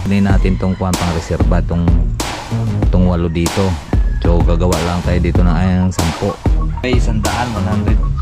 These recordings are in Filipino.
Kunin natin tong pang reserva, tong walo dito. So gagawa lang tayo dito ng ayang 10. May 100, 100.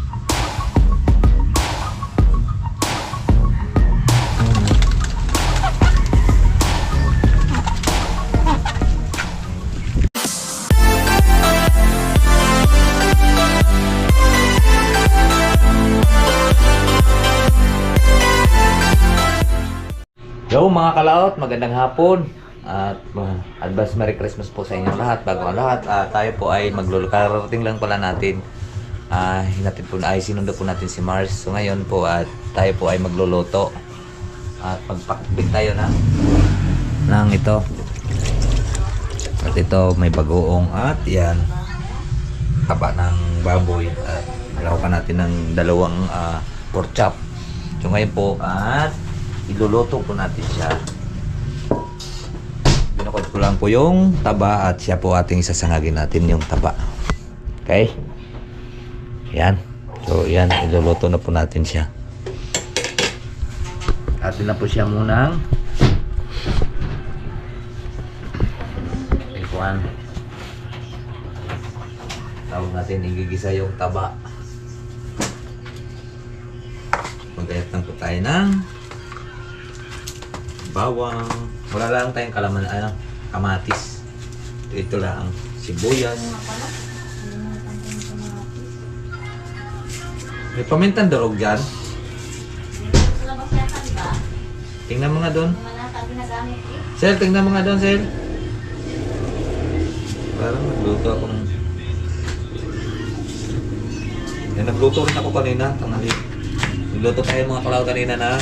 Yo mga kalaot, magandang hapon at advance Merry Christmas po sa inyong lahat. Bago ang lahat, tayo po ay maglulukarating lang pala natin. Hinatid po na ay sinundo po natin si Mars. So ngayon po at tayo po ay magluluto at magpakbit tayo ng ito. At ito may bagoong at yan taba ng baboy at lawakan natin ng dalawang pork chop. So ngayon po at iluluto po natin siya. Binukod ko lang po yung taba at siya po ating sasangagin natin yung taba. Okay? Yan. So yan, iluluto na po natin siya. Atin na po siya munang ikuan. Tawag natin igigisa yung taba. Magayat lang po tayo ng bawang. Wala lang tayong kamatis. Ito lang sibuyas. May pamintang durog dyan. Tingnan mo nga doon. Sel, tingnan mo nga doon, Sel. Parang nagluto ako ng... Nagluto rin ako kanina. Nagluto tayo mga kalaw kanina na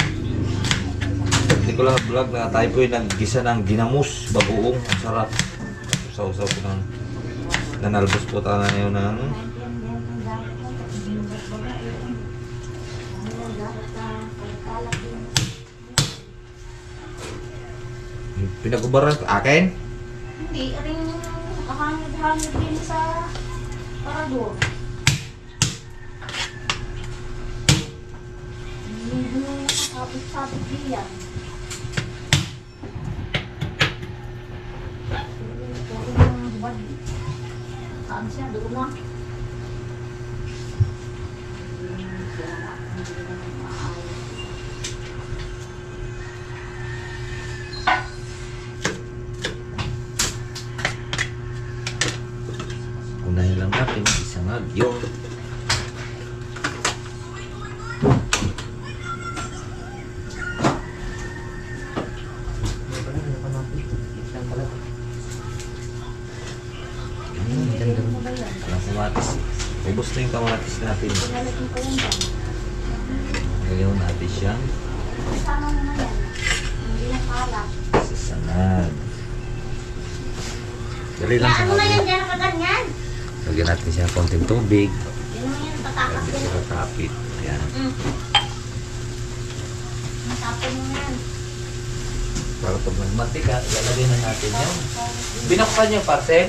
hindi ko lang vlog na tayo po yung naggisa ng ginamos, bagoong, ang sarap. Usaw-usaw po ng nanalbos po tayo na yun ng pinagubaran ko. Akin? Hindi, rin nakahangid-hangid din sa parador. Hindi mo nakakapit-sapit din yan. Saan siya? Doon na. unahin lang natin isang agyo. Kamatis. Ubos na yung kamatis natin. Ngayon natin siyang Sama mo na yan. Hindi na kalat. sasanag. Dali lang sa Ano na yan agyo. dyan nakaganyan? Lagyan natin siya konting tubig. Yun mo yan, tatakas Lagyan din. siya kakapit. Ayan. Matapon mo yan. Para pag nagmantika, ilalagay na natin yan. Binuksan niyo parcel?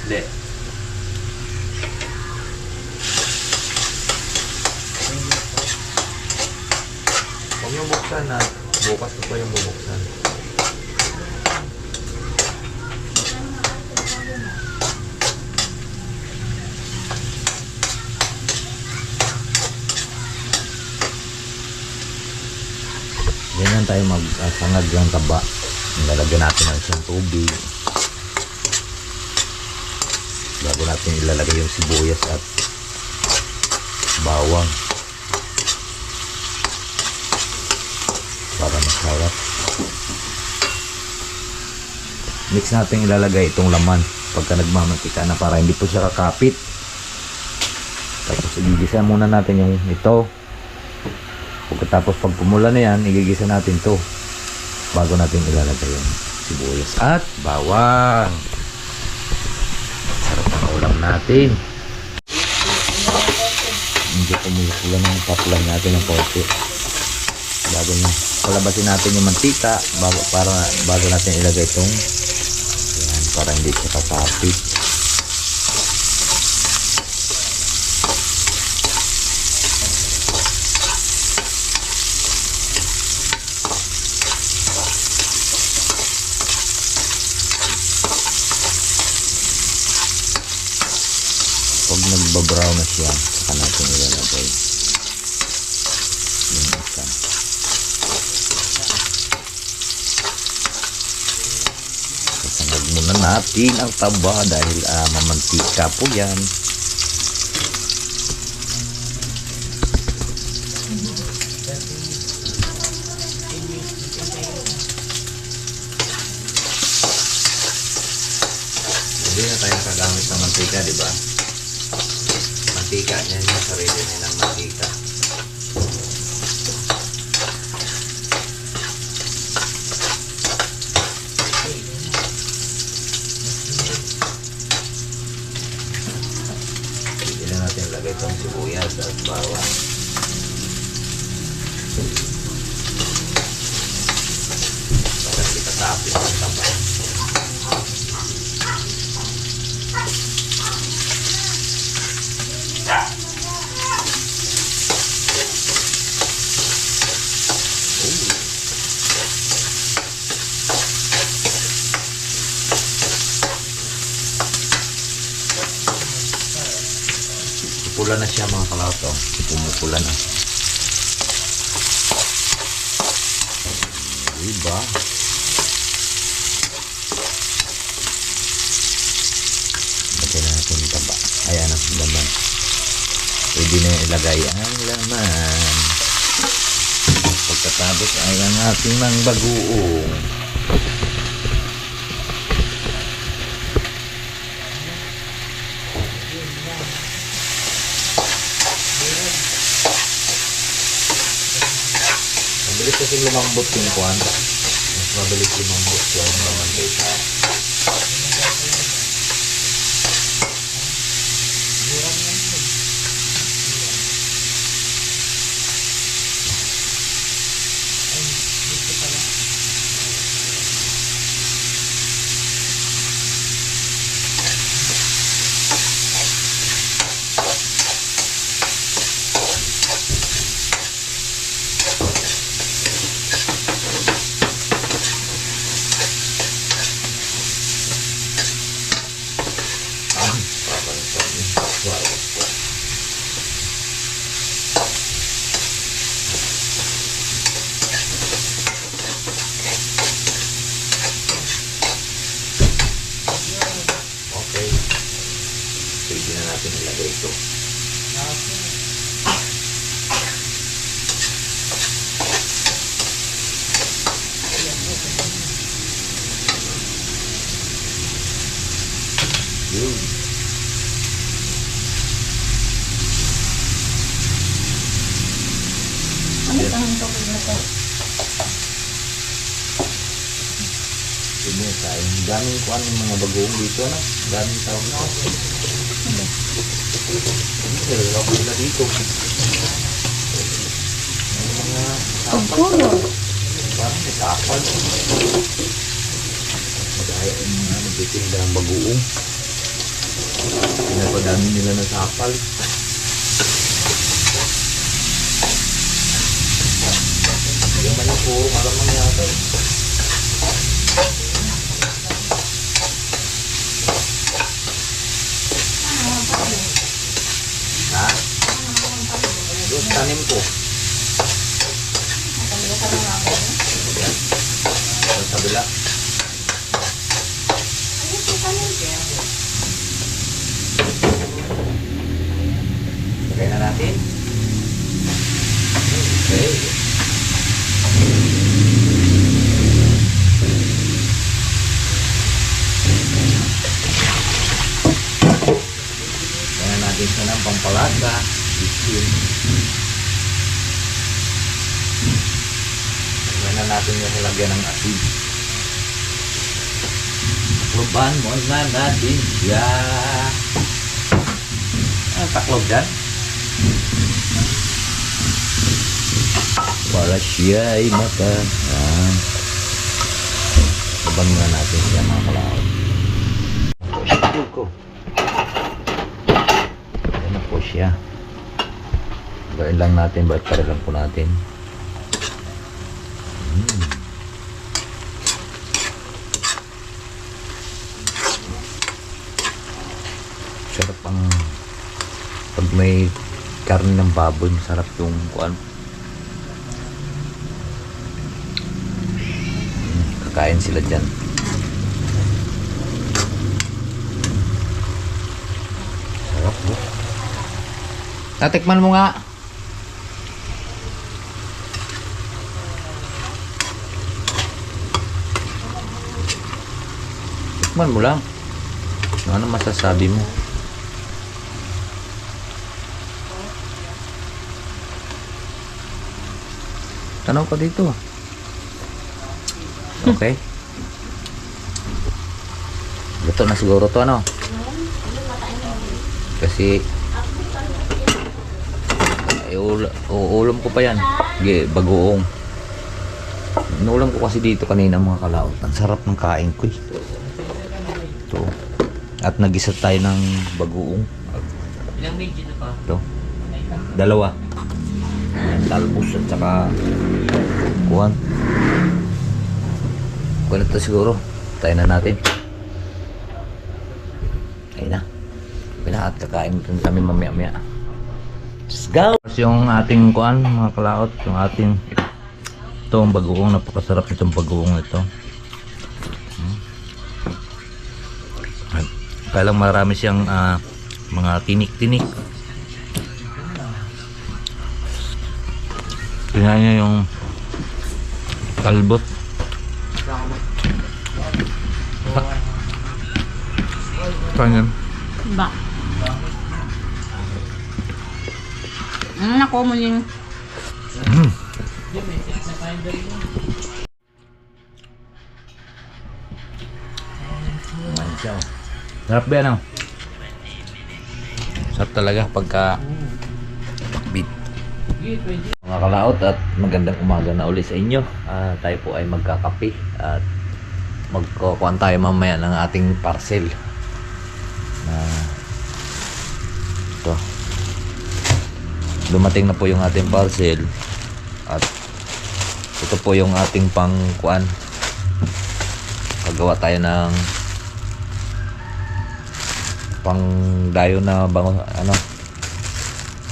Hindi. Huwag yung buksan na. Bukas ko pa yung bubuksan. Ganyan tayo magsangag ng taba. Ilalagyan natin ng isang tubig. Bago natin ilalagay yung sibuyas at bawang. Para masarap. Mix natin ilalagay itong laman pagka nagmamantika na para hindi po siya kakapit. Tapos igigisa muna natin yung ito. Pagkatapos pag pumula na yan, igigisa natin to bago natin ilalagay yung sibuyas at bawang. Sarap ng ulam natin. Hindi pumula ng paplan natin ng konti. Bago nyo palabasin natin yung mantika bago natin ilagay itong yan, para hindi siya kakapit. Pag nagbabrown na siya, saka natin ilalagay yung isa. Sasangag muna natin ang taba dahil mamantika po yan. Hindi na tayo kagamit ng mantika, di ba? Mantika niyan yung sarili nilang mantika. Hindi na natin lagay itong sibuyas at bawang. Bakit kita tapis ang taba? Pula na siya mga kalauto. Pumupula na. Diba? Lagyan na natin yung taba. Ayan ang laman. Pwede na ilagay ang laman. Pagkatapos ay ang ating mga bagoong. Mabilis kasi lumambot yung kuwan. Mas mabilis lumambot yung mantika. Okay. Pwede na natin ilagay ito. Yun. Ano ang tubig na to? Hindi tayo. Daming kuwan yung mga bagoong dito, ano? Daming tawag ito. Hindi. Hindi, lalaki nila dito. May mga sapal. Pagpulo. Parang may sapal. Magaya yung mga nagtitinda ang bagoong. Pinapadami nila ng sapal. Yung man yung puro malamang yata eh. Ha? Doon, tanim ko. Yan. Doon sa bila. Lagay na natin. Okay. Lagyan natin siya ng pampalasa. Isin. Lagyan na natin yung lagyan ng asin. Takloban mo na natin siya. Ang taklob dyan. Para siya ay maka. Laban muna natin siya mga kalawad. Ito ko. Ayan na po siya. Gawin lang natin. Bakit para lang po natin. Sarap ang Pag may karne ng baboy, masarap yung kuan. Kakain sila dyan. Sarap po. Tatikman mo nga. Tikman mo lang. Ano masasabi mo? Tanaw ka dito. Okay. Luto na siguro to, ano? Kasi uulam ko pa yan. Bagoong. Inulam ko kasi dito kanina mga kalaot. Ang sarap ng kain ko eh. Ito. At nag-isa tayo ng bagoong. Ilang medyo na pa? Ito. 2. Talbos at saka kuhan. Kuhan ito siguro. Tayo na natin. Ayun na. Pinahat kakain kami mamaya-maya. Let's go! Yung ating kuhan mga kalaot. Yung ating itong bagoong. Napakasarap itong bagoong ito. Kaya lang marami siyang mga tinik-tinik. Tingnan niyo yung talbot. Kanyan. Ba? Nako mo yung Sarap ba ano? Sarap talaga pagka beat. Mga kalaot at magandang umaga na uli sa inyo. Tayo po ay magkakape at magkukuhan tayo mamaya ng ating parcel. Ito. Dumating na po yung ating parcel at ito po yung ating pangkuan. Paggawa tayo ng pang dayo na bango, ano,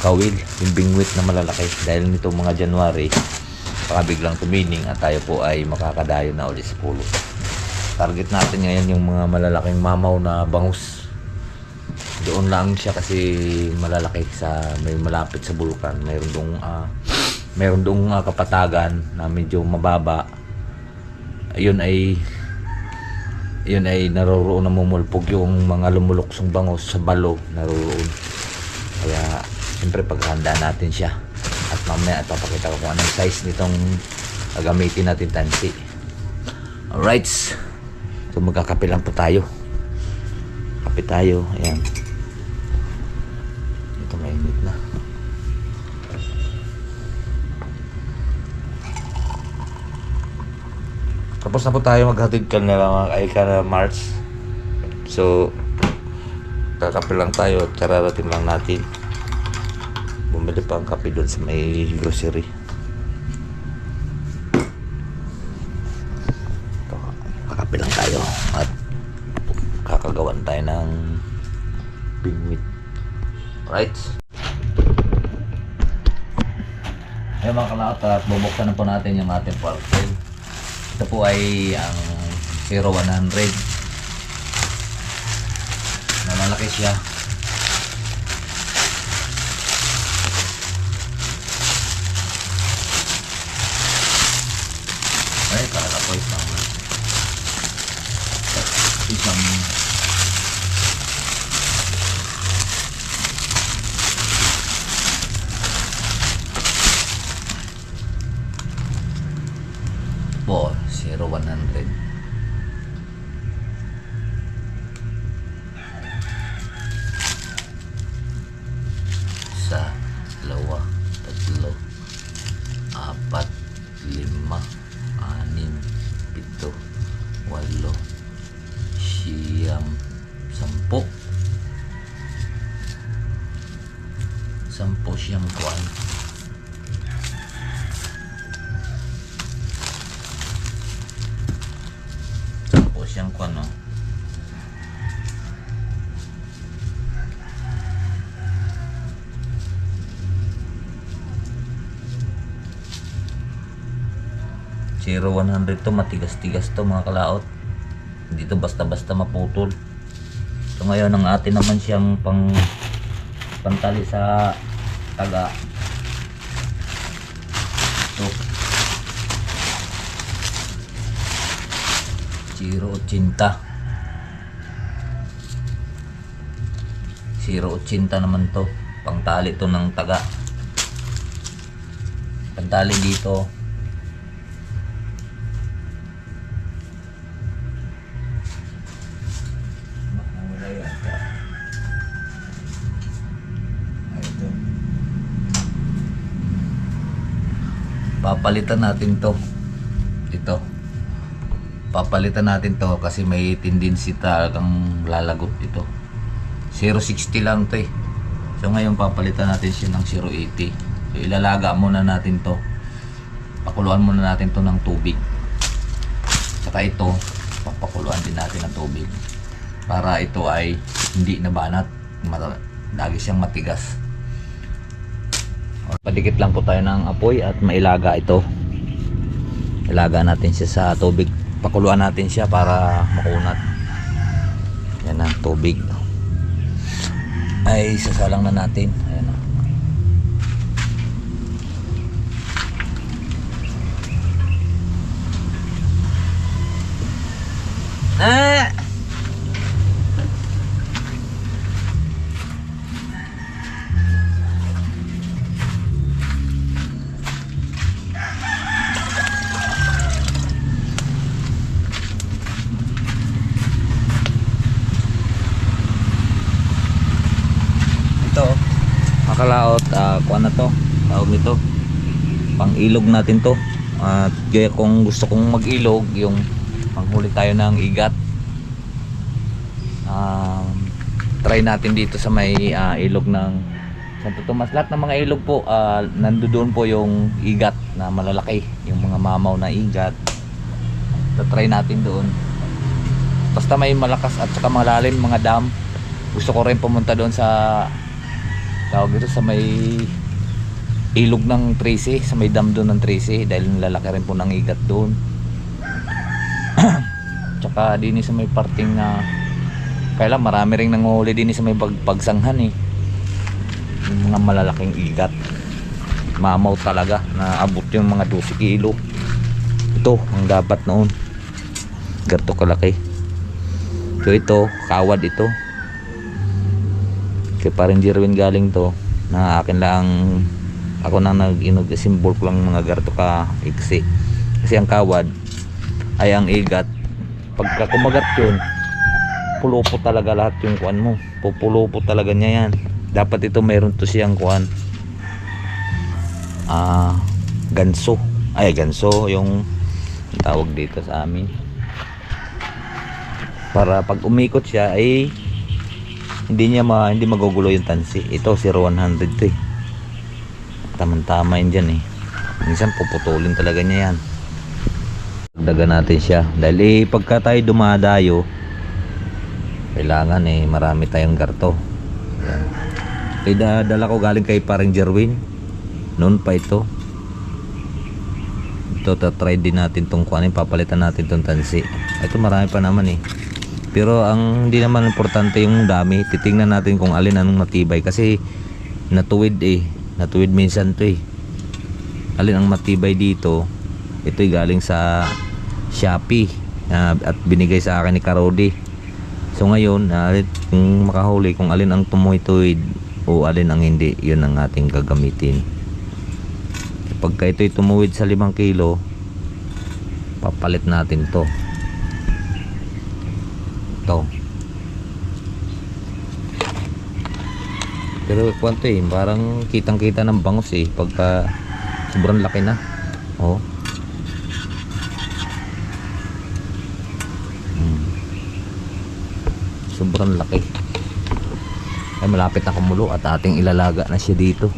kawil, yung bingwit na malalaki. Dahil nito mga January baka biglang tumining at tayo po ay makakadayo na ulit sa pulo. Target natin ngayon yung mga malalaking mamaw na bangus. Doon lang siya kasi malalaki sa may malapit sa bulkan. Mayroon dong kapatagan na medyo mababa. Yun ay naroroon na mumulpog yung mga lumuluksong bangus sa balo, naroroon. Kaya siyempre paghahanda natin siya at mamaya at papakita ko kung anong size nitong gagamitin natin tansi. Alright, so magkakape lang po tayo. Kape tayo, ayan. Ito mainit na. Tapos na po tayo, maghatid ka na lang ay ka na March. So kakape lang tayo at kararating lang natin. Bumili pa ang kape doon sa may grocery. Ito, kakape lang tayo at kakagawan tayo ng bingwit. Right? Ayun mga kalaot, at bubuksan na po natin yung ating parcel. Ito po ay ang 0100. Malalaki siya. Ay, talaga po isang po 0100. Isa, dalawa, tatlo, apat, lima, anim, pito, walo, siyam, 10. 10 siyam kuwan. Siyang kuwan, no? 0100 to, matigas-tigas to mga kalaot. Hindi to basta-basta maputol. So ngayon ang atin naman siyang pantali sa taga. Ito 0.80 naman to, pangtali to ng taga. Pantali dito papalitan natin to. Papalitan natin to kasi may tendency talagang lalagot ito. 0.60 lang to eh. So ngayon papalitan natin siya ng 0.80. So ilalaga muna natin to. Pakuluan muna natin to ng tubig. Saka ito, papakuluan din natin ng tubig para ito ay hindi nabanat. Lagi siyang matigas. Padikit lang po tayo ng apoy at mailaga ito. Ilaga natin siya sa tubig. Pakuluan natin siya para makunat. Yan na, tubig. Ay, sasalang na natin. Ayan na. Ah! Makalaot, kuha na to, tawag nito, pang ilog natin to. At kaya kung gusto kong mag ilog, yung panghuli tayo ng igat, try natin dito sa may ilog ng Santo Tomas. Lahat ng mga ilog po, nandoon po yung igat na malalaki, yung mga mamaw na igat. So, try natin doon, basta may malakas at saka malalim mga dam. Gusto ko rin pumunta doon sa tawag dito sa may ilog ng 13, sa may dam doon ng 13, dahil lalaki rin po ng igat doon. Tsaka din sa may parting na kaya marami ring nanguhuli din sa may pagsanghan eh, yung mga malalaking igat, mamaw talaga na abot yung mga 12 kilo. Ito ang dapat noon, ganito kalaki. So ito, kawad ito. Kaya parang Jerwin galing to, na akin lang, ako nang nag-simbol ko lang mga garto ka iksi. Kasi ang kawad ay ang igat, pagka kumagat yun, pulupot talaga lahat yung kuan mo, pupulupot talaga niya yan. Dapat ito mayroon to siyang kuan, ganso, ay ganso yung tawag dito sa amin, para pag umikot siya ay hindi magugulo yung tansi. Ito 0100 to eh, tamang-tama yun dyan eh. Minsan puputulin talaga niya yan. Dagdagan natin siya dahil pagka tayo dumadayo, kailangan marami tayong garto. Yan. Kaya dala ko galing kay parang Jerwin noon pa ito. Try din natin tong kuanin, papalitan natin tong tansi. Ito marami pa naman eh. Pero ang hindi naman importante yung dami. Titingnan natin kung alin ang matibay, kasi natuwid natuwid minsan to eh. Alin ang matibay dito? Ito'y galing sa Shopee at binigay sa akin ni Karodi. So ngayon, kung makahuli kung alin ang tumutuwid o alin ang hindi, yun ang ating gagamitin. Pagka ito'y tumuwid sa 5 kilo, papalit natin to. Pero kwanto parang kitang kita ng bangus pagka sobrang laki na. Sobrang laki ay malapit na kumulo at ating ilalaga na siya dito.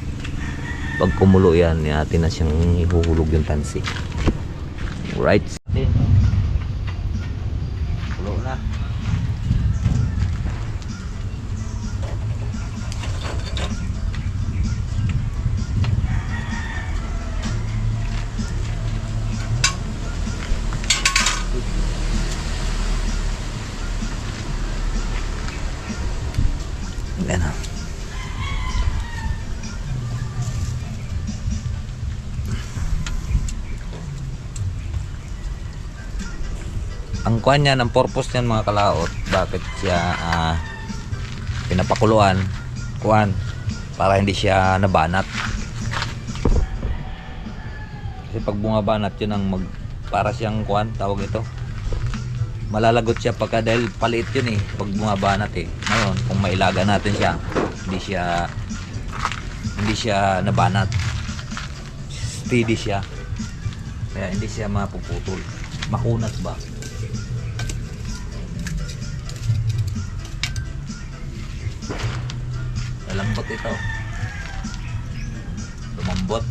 Pag kumulo yan, atin na siyang ihuhulog yung tansi. Right, kulo na. Yan. Ang kuan niyan, ang purpose niyan mga kalaot, bakit siya pinapakuluan, kuan, para hindi siya nabanat. Kasi pag bumabanat yun ang para siyang kuan, tawag ito. Malalagot siya pagka dahil paliit yun pag bumabanat Ngayon, kung mailaga natin siya, hindi siya nabanat. Steady siya. Kaya hindi siya mapuputol. Makunat ba? Malambot ito. Lumambot.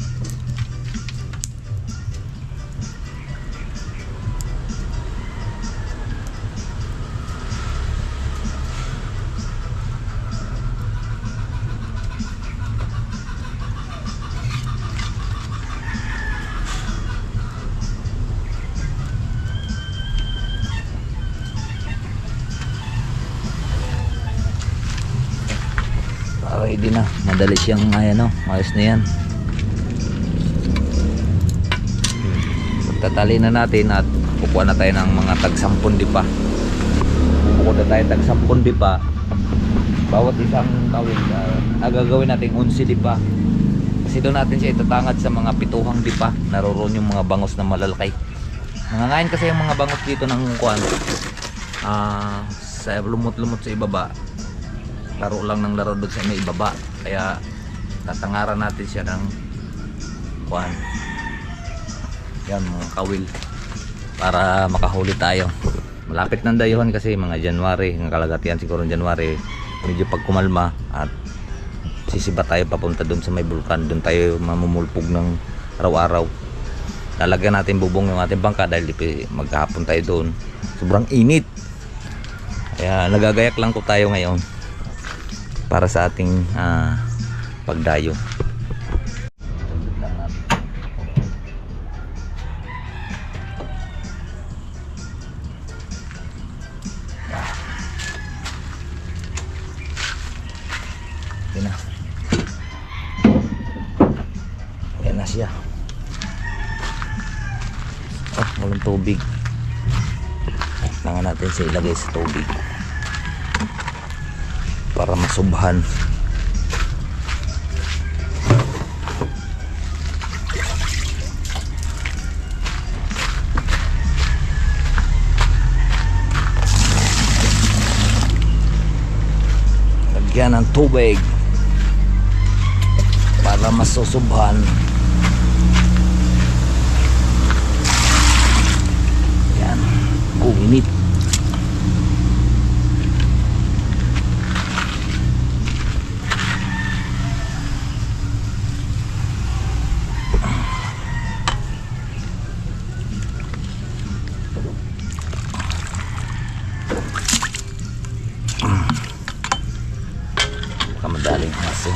Ready na, madali siyang ayos na yan. Pagtatali na natin at kukuha na tayo ng mga tag-10 dipa. Bubukod na tayo tag-10 dipa. Bawat isang kawil gagawin natin 11 dipa. Kasi doon natin siya itatangad sa mga pituhang dipa. Naroon yung mga bangos na malalaki. Nangangain kasi yung mga bangos dito ng kuwan. Sa lumot-lumot sa ibaba. Laro lang ng laro doon sa may ibaba, kaya tatangaran natin siya ng kuan, yan mga kawil, para makahuli tayo. Malapit ng dayuhan kasi mga January, ng kalagatian siguro January, medyo pag kumalma at sisiba tayo papunta doon sa may bulkan. Doon tayo mamumulpog ng araw-araw. Lalagyan natin bubong yung ating bangka dahil maghapon tayo doon, sobrang init, kaya nagagayak lang ko tayo ngayon para sa ating pagdayo. Yan na. Yan na siya. Walang tubig. Kailangan natin siya ilagay sa tubig para masubhan. Lagyan ng tubig para masusubhan. Yan, init. Madaling haso.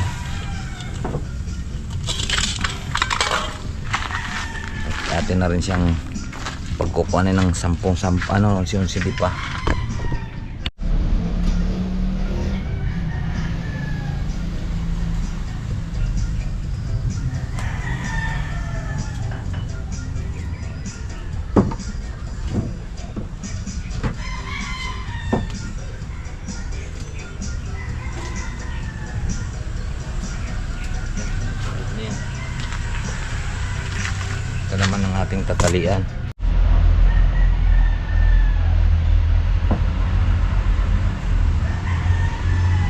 Atin na rin siyang pagkukuhanin ng 10 pa. Ito naman ang ating tatalian.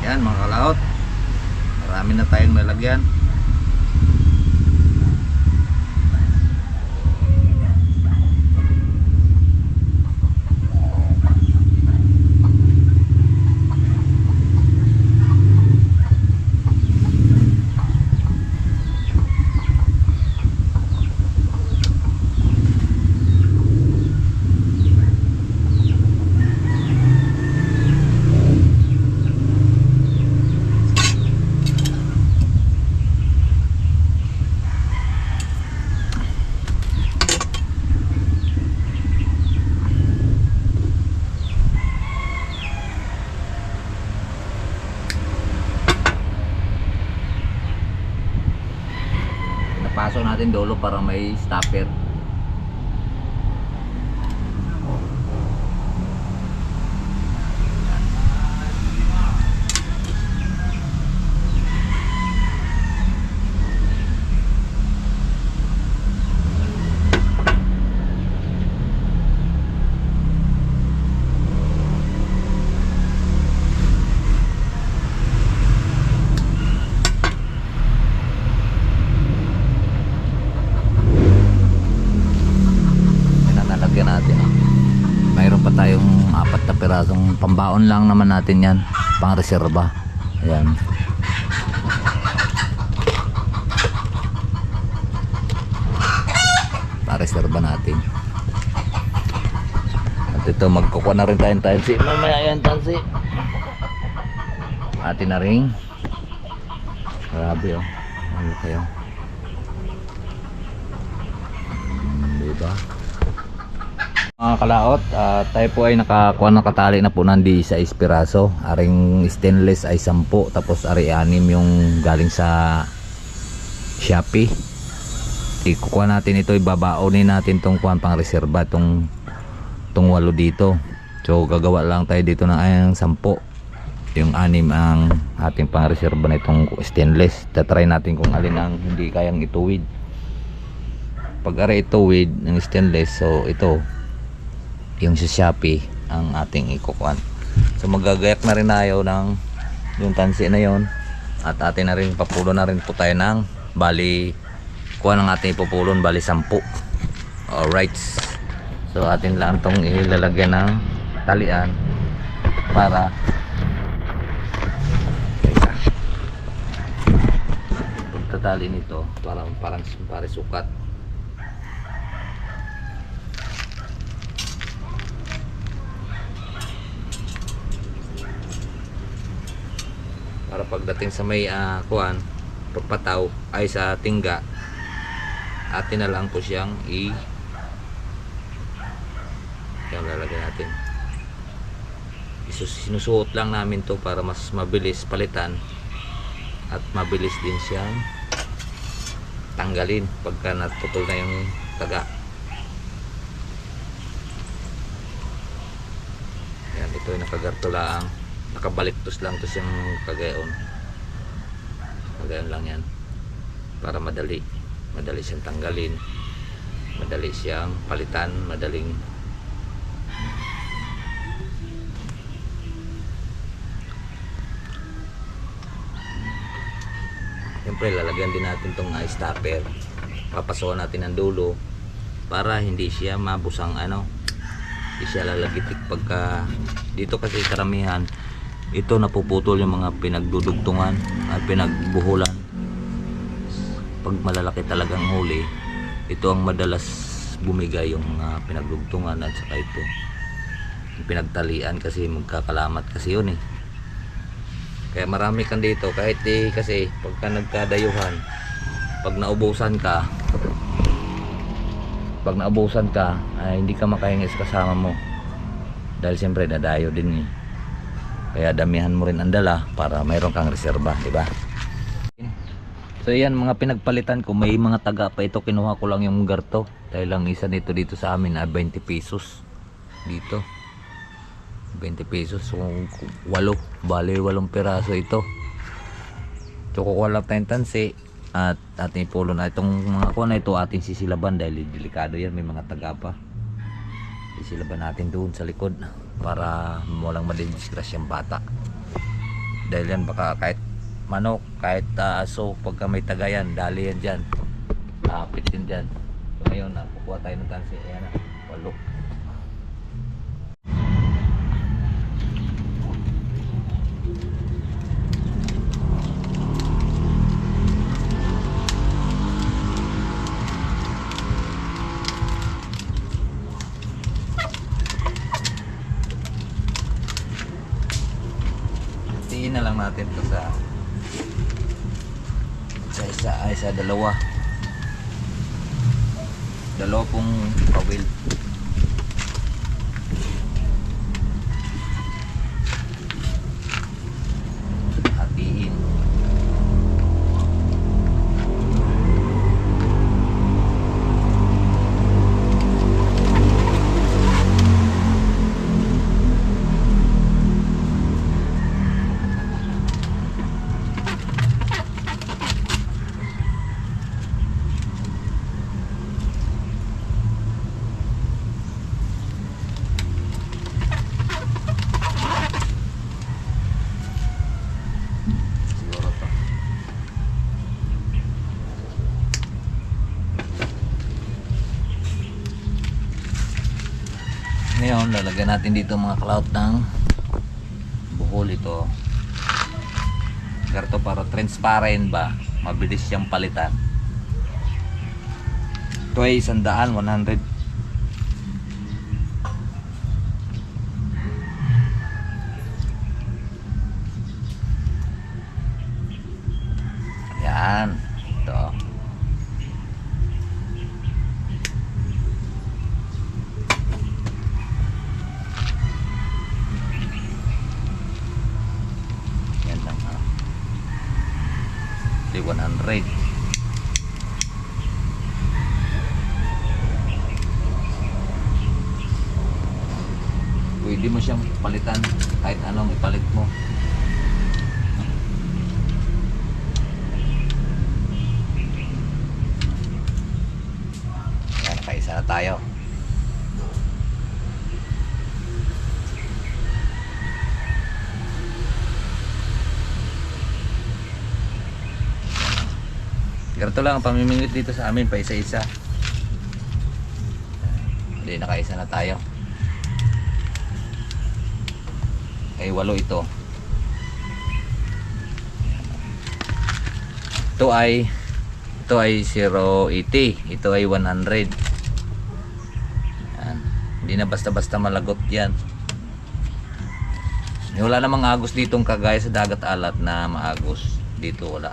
Yan mga kalaot, marami na tayong nalagyan. ating dulo para may stopper. Nalagyan natin. Mayroon pa tayong 4 na pirasong pambaon lang naman natin yan, pang reserba. Ayan. Para reserba natin. At ito, magkukuha na rin tayong tansi. Mamaya yan tansi. Atin na rin. Grabe oh. Ano kayo? Diba? Mga kalaot, tayo po ay nakakuha ng katali na po nandi sa piraso. Aring stainless ay 10, tapos ari 6 yung galing sa Shopee. Ikukuha natin ito, ibabaonin natin tong kuhan pang reserba, tong 8 dito. So gagawa lang tayo dito ng ay 10. Yung 6 ang ating pang reserba na itong stainless. Tatry natin kung alin ang hindi kayang ituwid. Pag ari ituwid ng stainless, so ito yung sa Shopee ang ating ikukuhan. So magagayak na rin tayo ng yung tansi na yon, at atin na rin papulo na rin po tayo ng bali kuha ng ating ipupulon bali 10. Alright, so atin lang tong ilalagyan ng talian para pagtatali nito parang sukat. Para pagdating sa may kuan pagpataw ay sa tingga, atin na lang po siyang yung lalagyan natin. Sinusuot lang namin to para mas mabilis palitan at mabilis din siyang tanggalin pagka natutol na yung taga. Yan, ito yung nakagartulaang nakabaliktos lang to siyang kagayon lang yan para madali siyang tanggalin, madali siyang palitan, madaling siyempre lalagyan din natin tong stopper, papasokan natin ang dulo para hindi siya mabusang hindi siya lalagitik pagka dito, kasi karamihan ito napuputol yung mga pinagdudugtungan at pinagbuhulan. Pag malalaki talagang huli, ito ang madalas bumigay yung mga pinagdugtungan at saka ito yung pinagtalian, kasi magkakalamat kasi yun Kaya marami kan dito kahit kasi pagka nagkadayuhan, pag naubusan ka ay hindi ka makahingi sa kasama mo dahil siyempre nadayo din Kaya damihan mo rin ang dala para mayroon kang reserba, di ba? So yan, mga pinagpalitan ko, may mga taga pa ito, kinuha ko lang yung garto. Dahil lang isa nito dito sa amin 20 pesos. Dito 20 pesos. So 8, bali 8 piraso ito. So kukuha lang tayong tansi at ating ipulo na itong mga kuha na ito, ating sisilaban dahil delikado yan, may mga taga pa. Sisilaban natin doon sa likod para walang madidisgrasya yung bata, dahil yan baka kahit manok, kahit aso, pagka may tagayan, dali yan dyan, kapit din dyan. So ngayon kukuha tayo ng tansi. Ayan na, 8. Na lang natin to sa dalawa pong kawil. Hatiin. Lagyan natin dito mga kalaot ng buhol ito. Garto para transparent ba, mabilis siyang palitan. Ito ay 100. Yan ito. Yan lang ha. 100. Pwede mo siyang palitan kahit anong ipalit mo. Yan, kaisa na tayo. Ganito lang ang pamimingwit dito sa amin, pa isa-isa. Hindi, nakaisa na tayo. Ay 8 ito. Ito ay 080. Ito ay 100. Yan. Hindi na basta-basta malagot yan. Wala namang agos ditong kagaya sa dagat alat na maagos. Dito wala.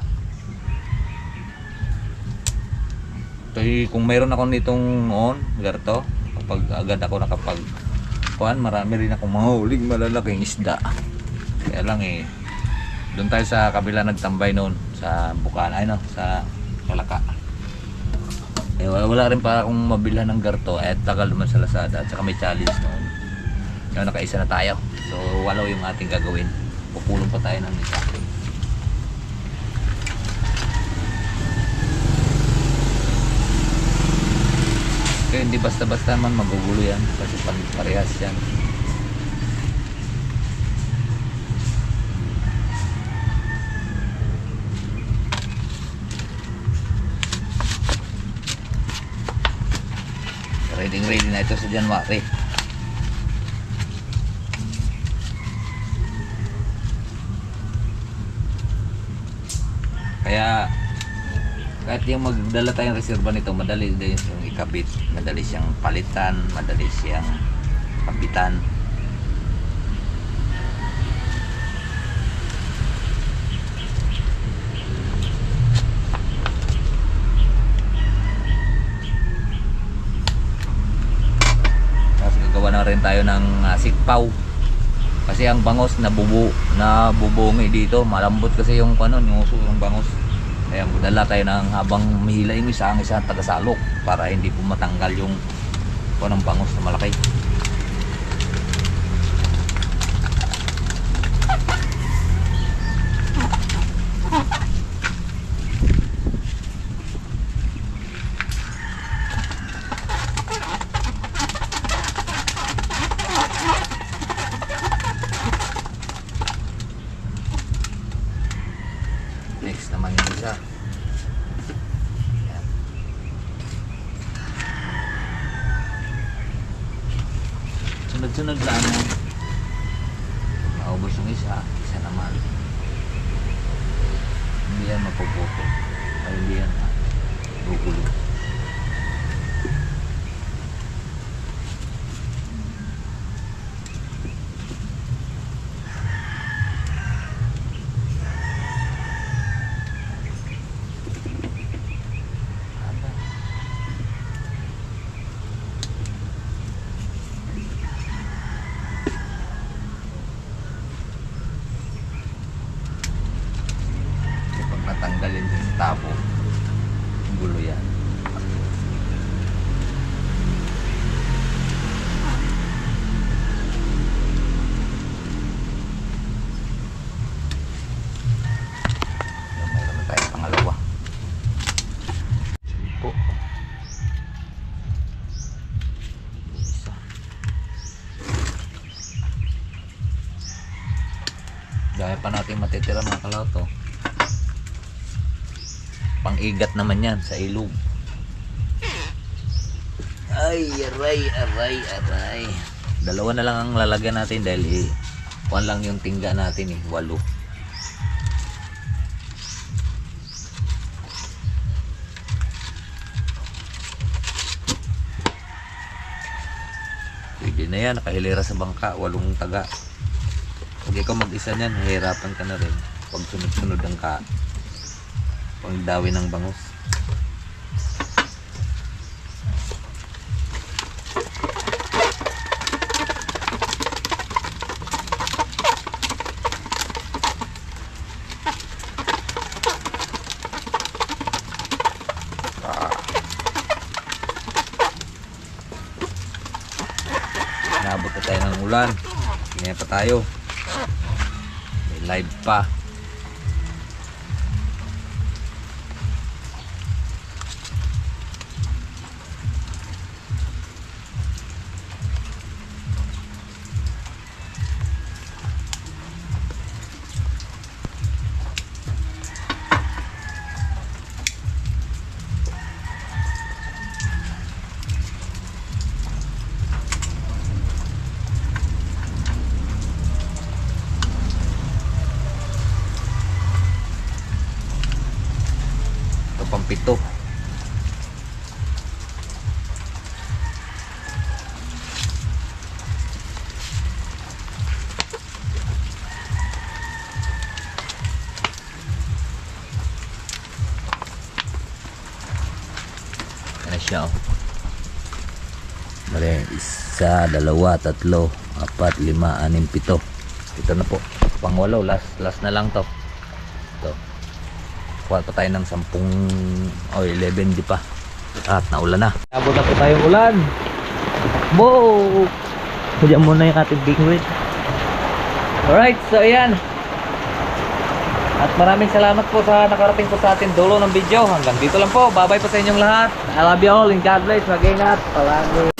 Ito kung mayroon ako nitong noon, garto, kapag agad ako nakapag marami rin akong mahuling malalaking isda. Kaya lang doon tayo sa kabila nagtambay noon sa Bukana, sa Kalaka. Wala rin para akong mabilhan ng garto, tagal naman sa Lazada at saka may challenge noon. Kaya nakaisa na tayo. So 8 yung ating gagawin. Pupulong pa tayo ng isa. Kaya hindi basta-basta man magugulo yan kasi parehas yan. Ready na ito sa January. Kaya kahit yung magdala tayong reserva nito, madali din yung ikabit, madali siyang palitan, madali siyang kapitan. Tapos gagawa na rin tayo ng sikpaw. Kasi ang bangos nabubungi dito, malambot kasi yung yung uso ng bangos. Kaya magdala tayo ng habang mahila yung isang tagasalok para hindi po matanggal yung bangos na malaki. Next naman yung isa. Yan. Sunod-sunod lang yan. Maubos yung isa naman. Hindi yan mapuputo. Ay hindi yan gugulo. Natanggalin din sa tabo, gulo yan. Mayroon na tayo pangalawa po. Isa. Dahil pa natin matitira mga kalauto. Pang-igat naman yan sa ilog. Ay, aray. Dalawa na lang ang lalagyan natin dahil kuwan lang yung tingga natin 8. Pwede na yan, nakahilera sa bangka, 8 taga. Pag ikaw mag-isa niyan, hihirapan ka na rin. Pag sunod-sunod ang pangdawi ng bangus. Nabot na tayo ng ulan. Tingnan pa tayo. May live pa. Ito pang 7. Yan na siya, oh. Bale, 1, 2, 3, 4, 5, 6, 7. Ito na po. Pang 8. Last na lang to. Ito. Kuha pa tayo ng 10 o 11 di pa. At naulan na. Abot na po tayong ulan. Bo! Diyan muna yung ating bingwit. Alright, so ayan. At maraming salamat po sa nakarating po sa ating dulo ng video. Hanggang dito lang po. Bye bye po sa inyong lahat. I love you all and God bless. Mag-ingat palagi.